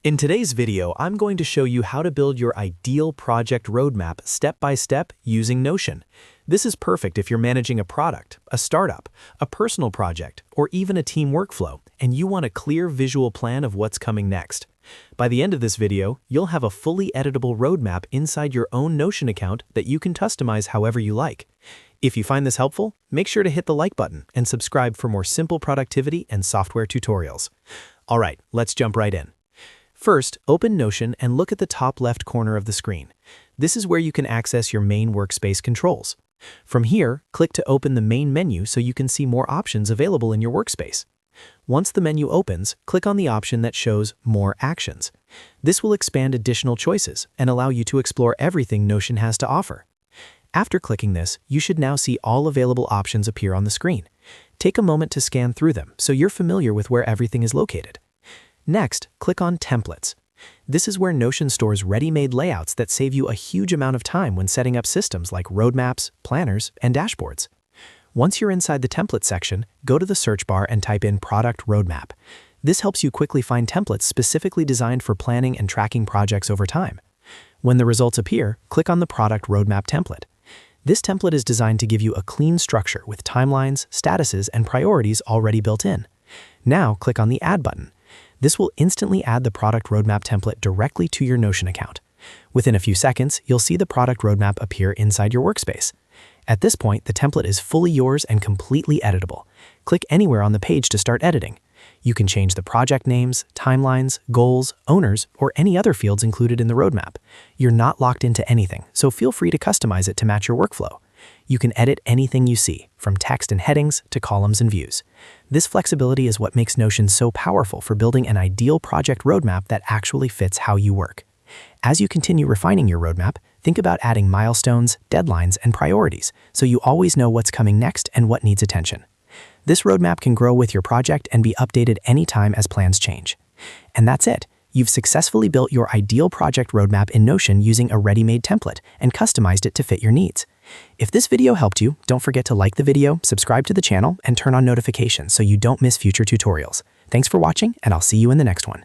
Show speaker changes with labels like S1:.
S1: In today's video, I'm going to show you how to build your ideal project roadmap step by step using Notion. This is perfect if you're managing a product, a startup, a personal project, or even a team workflow, and you want a clear visual plan of what's coming next. By the end of this video, you'll have a fully editable roadmap inside your own Notion account that you can customize however you like. If you find this helpful, make sure to hit the like button and subscribe for more simple productivity and software tutorials. All right, let's jump right in. First, open Notion and look at the top left corner of the screen. This is where you can access your main workspace controls. From here, click to open the main menu so you can see more options available in your workspace. Once the menu opens, click on the option that shows More Actions. This will expand additional choices and allow you to explore everything Notion has to offer. After clicking this, you should now see all available options appear on the screen. Take a moment to scan through them so you're familiar with where everything is located. Next, click on Templates. This is where Notion stores ready-made layouts that save you a huge amount of time when setting up systems like roadmaps, planners, and dashboards. Once you're inside the template section, go to the search bar and type in Product Roadmap. This helps you quickly find templates specifically designed for planning and tracking projects over time. When the results appear, click on the Product Roadmap template. This template is designed to give you a clean structure with timelines, statuses, and priorities already built in. Now, click on the Add button. This will instantly add the product roadmap template directly to your Notion account. Within a few seconds, you'll see the product roadmap appear inside your workspace. At this point, the template is fully yours and completely editable. Click anywhere on the page to start editing. You can change the project names, timelines, goals, owners, or any other fields included in the roadmap. You're not locked into anything, so feel free to customize it to match your workflow. You can edit anything you see, from text and headings to columns and views. This flexibility is what makes Notion so powerful for building an ideal project roadmap that actually fits how you work. As you continue refining your roadmap, think about adding milestones, deadlines, and priorities so you always know what's coming next and what needs attention. This roadmap can grow with your project and be updated anytime as plans change. And that's it. You've successfully built your ideal project roadmap in Notion using a ready-made template and customized it to fit your needs. If this video helped you, don't forget to like the video, subscribe to the channel, and turn on notifications so you don't miss future tutorials. Thanks for watching, and I'll see you in the next one.